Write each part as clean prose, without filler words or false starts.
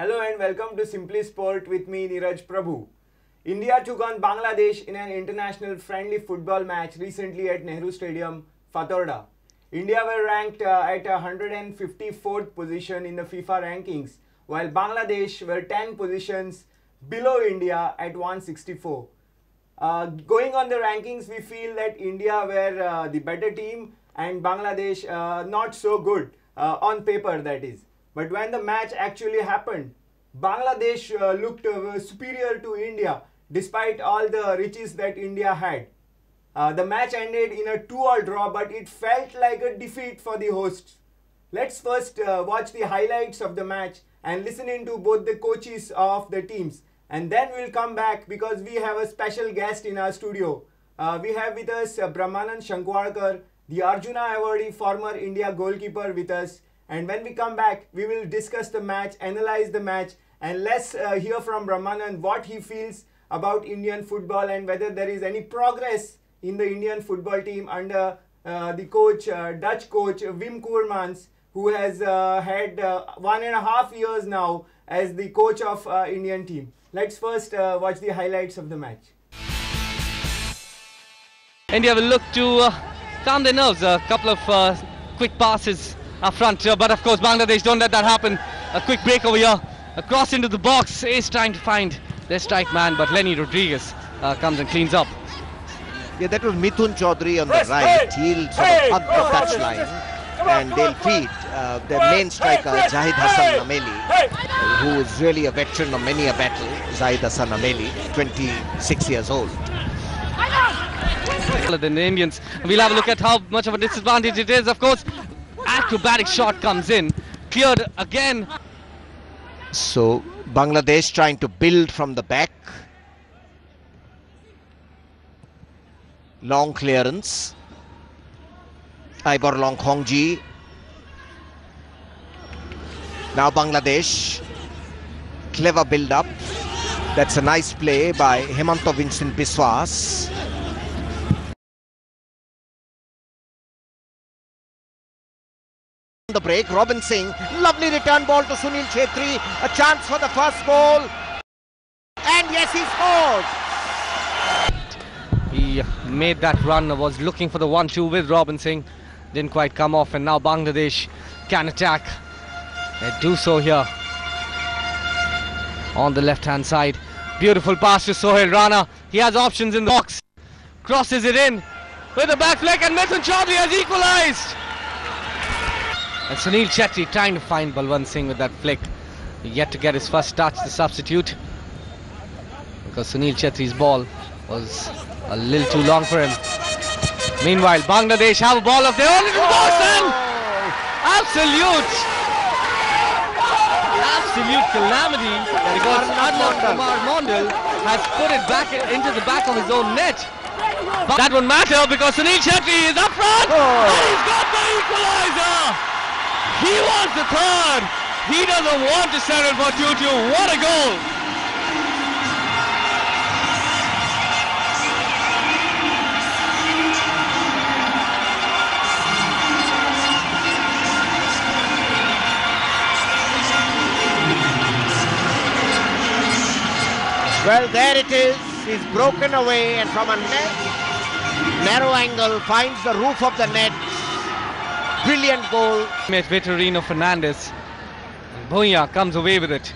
Hello and welcome to Simply Sport with me Neeraj Prabhu. India took on Bangladesh in an international friendly football match recently at Nehru Stadium, Fatorda. India were ranked at 154th position in the FIFA rankings, while Bangladesh were 10 positions below India at 164. Going on the rankings, we feel that India were the better team and Bangladesh not so good on paper, that is. But when the match actually happened, Bangladesh looked superior to India despite all the riches that India had. The match ended in a 2-all draw, but it felt like a defeat for the hosts. Let's first watch the highlights of the match and listen into both the coaches of the teams. And then we'll come back because we have a special guest in our studio. We have with us Brahmanand Shankwarkar, the Arjuna awardee former India goalkeeper with us. And when we come back, we will discuss the match, analyze the match, and let's hear from Brahmanand what he feels about Indian football and whether there is any progress in the Indian football team under the coach, Dutch coach Wim Koermans, who has had 1.5 years now as the coach of Indian team. Let's first watch the highlights of the match. India will look to calm their nerves. A couple of quick passes up front, but of course Bangladesh don't let that happen. A quick break over here, a cross into the box. Is trying to find their strike man, but Lenny Rodriguez comes and cleans up. Yeah, that was Mithun Chaudhary on the right. He'll sort of hug the touchline and they'll feed their main striker Zahid Hassan Nameli, who is really a veteran of many a battle. Zahid Hassan Nameli, 26 years old. Than the Indians. We'll have a look at how much of a disadvantage it is. Of course, acrobatic shot comes in, cleared again. So Bangladesh trying to build from the back. Long clearance. Iborlong Khongji. Now Bangladesh. Clever build up. That's a nice play by Hemanto Vincent Biswas. The break, Robin Singh, lovely return ball to Sunil Chhetri, a chance for the first goal, and yes, he scores! He made that run, was looking for the 1-2 with Robin Singh, didn't quite come off, and now Bangladesh can attack. They do so here on the left hand side. Beautiful pass to Sohail Rana, he has options in the box, crosses it in with a back flick, and Mithun Chaudhary has equalised. And Sunil Chhetri trying to find Balwant Singh with that flick. Yet to get his first touch, the substitute. Because Sunil Chhetri's ball was a little too long for him. Meanwhile, Bangladesh have a ball of their own. It goes in! Absolute calamity. Because Adnan Kumar Mondal has put it back into the back of his own net. But that won't matter because Sunil Chhetri is up front. And he's got the equaliser! He wants the third. He doesn't want to settle for 2-2. What a goal! Well, there it is. He's broken away and from a narrow angle finds the roof of the net. Brilliant goal. Vitorino Fernandes. Bhuya comes away with it.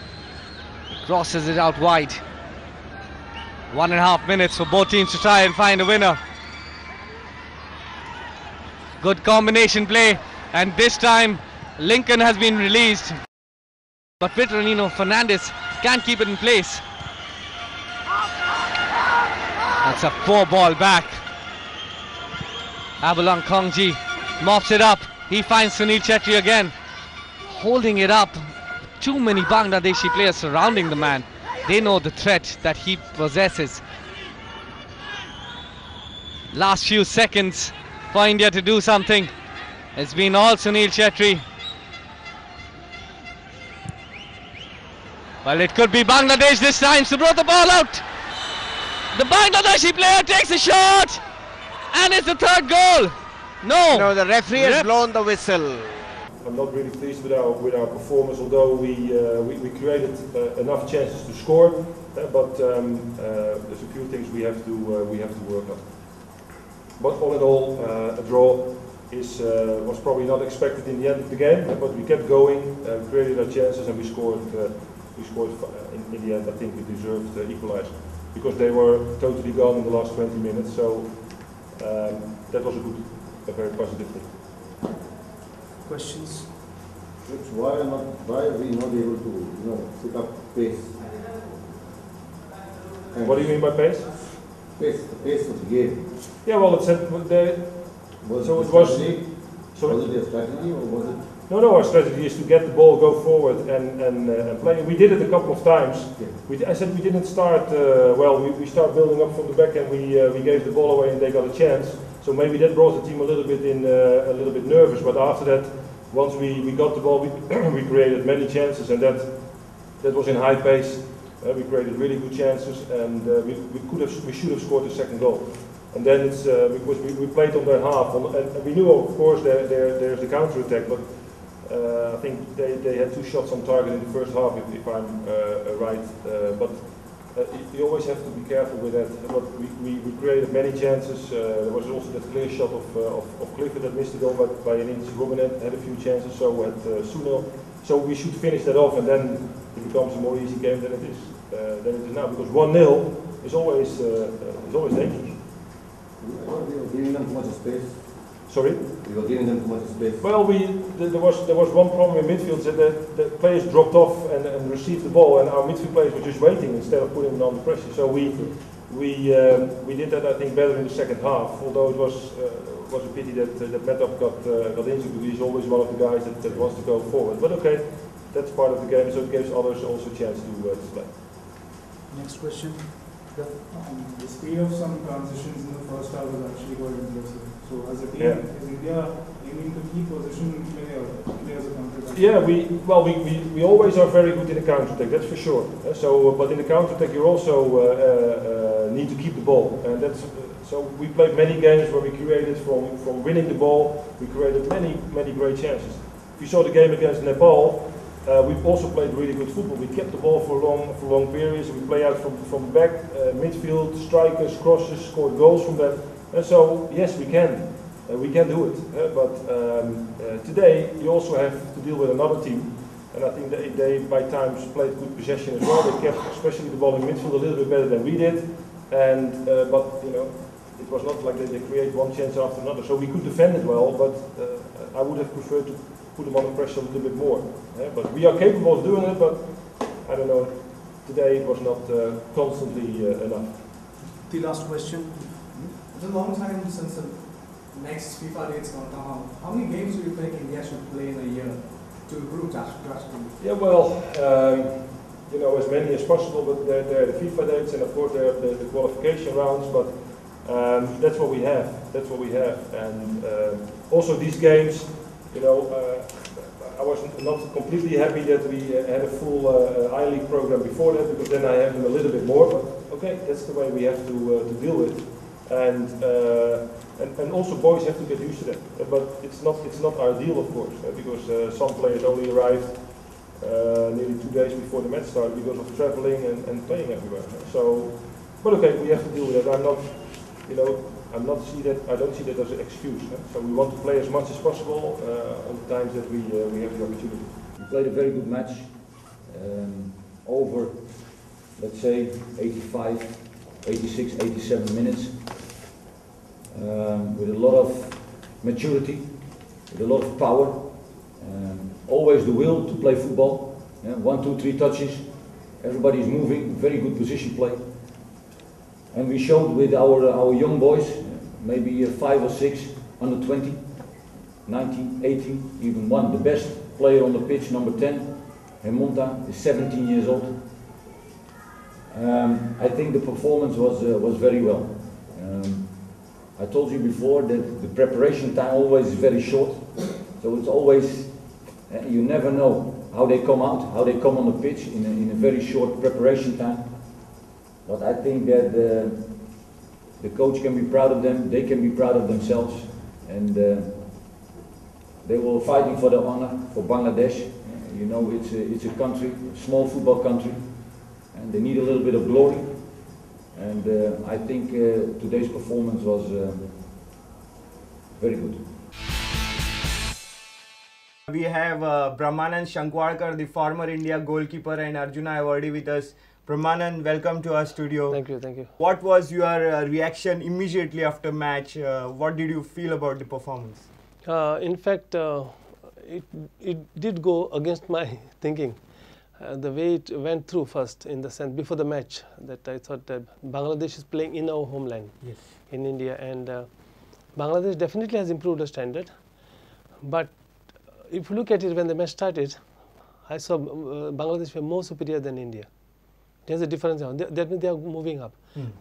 Crosses it out wide. 1.5 minutes for both teams to try and find a winner. Good combination play, and this time Lincoln has been released. But Vitorino Fernandes can't keep it in place. That's a 4-ball back. Abalong Khongji mops it up. He finds Sunil Chhetri again, holding it up. Too many Bangladeshi players surrounding the man. They know the threat that he possesses. Last few seconds for India to do something. It's been all Sunil Chhetri. Well, it could be Bangladesh this time to throw the ball out. The Bangladeshi player takes a shot, and it's the third goal. No, the referee has blown the whistle. I'm not really pleased with our performance. Although we created enough chances to score, but there's a few things we have to work on. But all in all, a draw was probably not expected in the end of the game. But we kept going, created our chances, and we scored. In the end, I think we deserved equalizer because they were totally gone in the last 20 minutes. So that was a very positive thing. Questions? Why are we not able to pick up pace? What do you mean by pace? The pace of the game. Yeah, well, was it a strategy or was it? No, our strategy is to get the ball, go forward and play. We did it a couple of times. I said we didn't start well. We started building up from the back and we gave the ball away and they got a chance. So maybe that brought the team a little bit nervous. But after that, once we got the ball, we created many chances and that was in high pace. We created really good chances and we should have scored the second goal. And then it's because we played on their half and we knew of course there's the counter attack, but I think they had 2 shots on target in the first half if I'm right. But you always have to be careful with that. But we created many chances. There was also that clear shot of Clifford that missed the goal by an inch. Robin had a few chances, so had Sunil. So we should finish that off, and then it becomes a more easy game than it is now. Because 1-0 is always dangerous. We were giving them too much space. Sorry? We were giving them too much space. Well, there was one problem in midfield that the players dropped off and received the ball, and our midfield players were just waiting instead of putting them under pressure. So we did that, I think, better in the second half. Although it was a pity that Metop got injured, because he's always one of the guys that wants to go forward. But okay, that's part of the game, so it gives others also a chance to play. Next question. The speed of some transitions in the first half was actually quite impressive. So as a team, is India aiming to keep position play or play as a counter-attack? Yeah, we always are very good in the counter-attack, that's for sure. So, but in the counter-attack you also need to keep the ball, and that's so we played many games where we created from winning the ball. We created many great chances. If you saw the game against Nepal, we also played really good football. We kept the ball for long periods. We play out from back, midfield, strikers, crosses, scored goals from that. And so yes, we can do it. But today you also have to deal with another team, and I think they by times played good possession as well. They kept especially the ball in midfield a little bit better than we did. And but it was not like they create one chance after another. So we could defend it well, but I would have preferred to put them under pressure a little bit more. But we are capable of doing it, but I don't know, today it was not constantly enough. The last question. It's a long time since the next FIFA date's going to come out. How many games do you think India should play in a year to improve drastically? Yeah, well, as many as possible, but there are the FIFA dates and of course there are the qualification rounds, but that's what we have. That's what we have. And also these games, I was not completely happy that we had a full I-League program before that, because then I have them a little bit more, but okay, that's the way we have to deal with. And also boys have to get used to that, but it's not ideal, of course, because some players only arrived nearly 2 days before the match started because of traveling and playing everywhere. So, but okay, we have to deal with it. I don't see that as an excuse. So we want to play as much as possible on the times that we have the opportunity. We played a very good match, over, let's say, 85, 86, 87 minutes, with a lot of maturity, with a lot of power, always the will to play football. 1, 2, 3 touches, everybody is moving, very good position play. And we showed with our young boys, maybe 5 or 6, under 20, 19, 18, even one, the best player on the pitch, number 10, Hemonta, is 17 years old. I think the performance was very well. I told you before that the preparation time always is very short, so it's always, you never know how they come out, how they come on the pitch in a very short preparation time. But I think that the coach can be proud of them, they can be proud of themselves, and They were fighting for the honor for Bangladesh. You know, it's a country, a small football country, and they need a little bit of glory. And I think today's performance was very good. We have Brahmanand Shankwarkar, the former India goalkeeper, and Arjuna Awardi with us. Brahmanand, welcome to our studio. Thank you, thank you. What was your reaction immediately after match? What did you feel about the performance? In fact, it did go against my thinking. The way it went through first, in the sense before the match, that I thought that Bangladesh is playing in our homeland, yes, in India, and Bangladesh definitely has improved the standard. But if you look at it, when the match started, I saw Bangladesh were more superior than India. There's a difference now. That means they are moving up.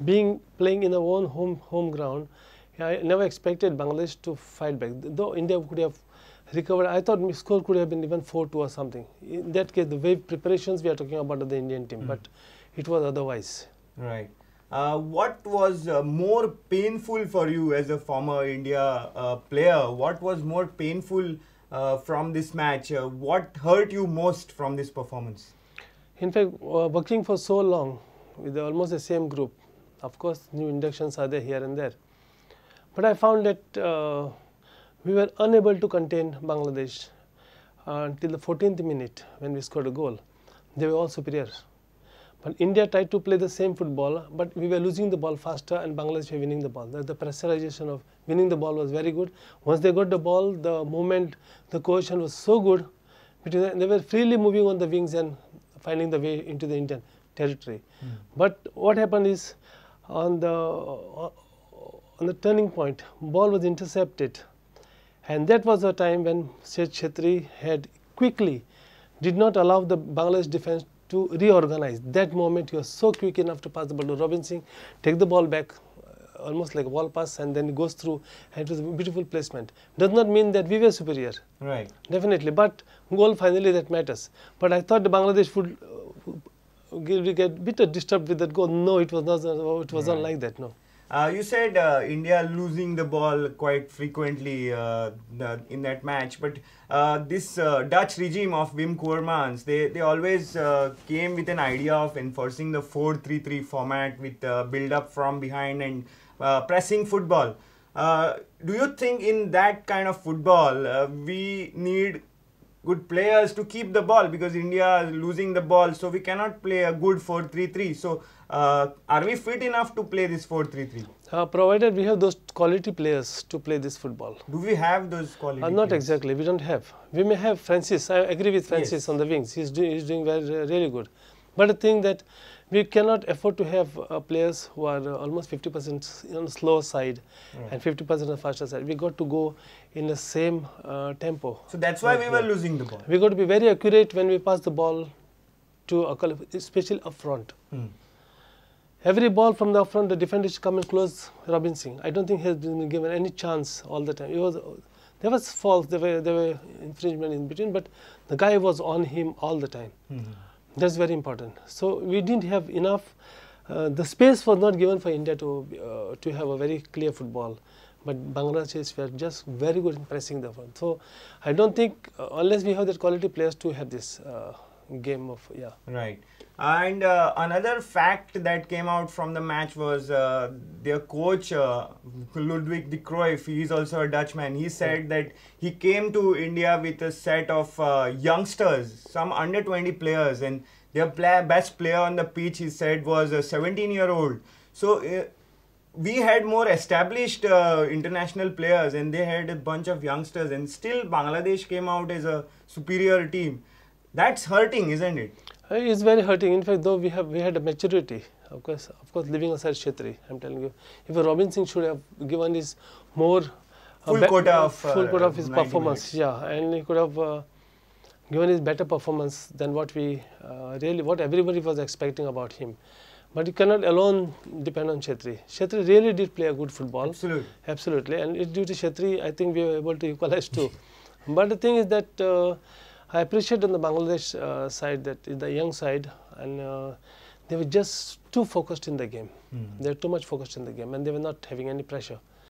Playing in our own home ground, I never expected Bangladesh to fight back. Though India could have recovered, I thought score could have been even 4-2 or something. In that case, the way preparations we are talking about the Indian team, but it was otherwise. Right. What was more painful for you as a former India player? What was more painful from this match? What hurt you most from this performance? In fact, working for so long with almost the same group, of course, new inductions are there here and there. But I found that we were unable to contain Bangladesh until the 14th minute when we scored a goal. They were all superior. But India tried to play the same football, but we were losing the ball faster and Bangladesh were winning the ball. The pressurization of winning the ball was very good. Once they got the ball, the movement, the cohesion was so good. They were freely moving on the wings and finding the way into the Indian territory. But what happened is, on the turning point, ball was intercepted. And that was the time when Seth Chhetri had quickly did not allow the Bangladesh defense to reorganize. That moment he was so quick enough to pass the ball to Robin Singh, take the ball back, almost like a wall pass, and then it goes through, and it was a beautiful placement. Does not mean that we were superior. Right. Definitely, but goal finally that matters. But I thought the Bangladesh would get a bit disturbed with that goal. No, it was not. It was not like that. No. You said India losing the ball quite frequently in that match, but this Dutch regime of Wim Koermans, they always came with an idea of enforcing the 4-3-3 format with build-up from behind and pressing football. Do you think in that kind of football we need good players to keep the ball, because India is losing the ball, so we cannot play a good 4-3-3. So are we fit enough to play this 4-3-3? Provided we have those quality players to play this football. Do we have those quality Not players? exactly, we don't have. We may have Francis. I agree with Francis, yes, on the wings. He's doing really good. But the thing that we cannot afford to have players who are almost 50% on the slow side, right, and 50% on the faster side. We got to go in the same tempo. So that's why we were losing the ball. We got to be very accurate when we pass the ball to especially up front. Every ball from the up front, the defender should come and close Robin Singh. I don't think he has been given any chance all the time. There was faults, there were infringement in between, but the guy was on him all the time. That's very important. So we didn't have enough. The space was not given for India to have a very clear football. But Bangladesh were just very good in pressing the front. So I don't think, unless we have that quality players, to have this game of, yeah. Right. And another fact that came out from the match was their coach, Ludwig de Cruyff, he is also a Dutchman. He said that he came to India with a set of youngsters, some under 20 players, and their best player on the pitch, he said, was a 17-year-old. So we had more established international players, and they had a bunch of youngsters, and still Bangladesh came out as a superior team. That's hurting, isn't it? It's very hurting. In fact, though we had a maturity, of course, leaving aside Chhetri, I'm telling you, if Robin Singh should have given his more full quota of his performance, yeah, and he could have given his better performance than what what everybody was expecting about him. But you cannot alone depend on Chhetri. Chhetri really did play a good football. Absolutely. Absolutely. And it's due to Chhetri, I think we were able to equalize too. But the thing is that I appreciate on the Bangladesh side, that the young side, and they were just too focused in the game. They were too much focused in the game, and they were not having any pressure.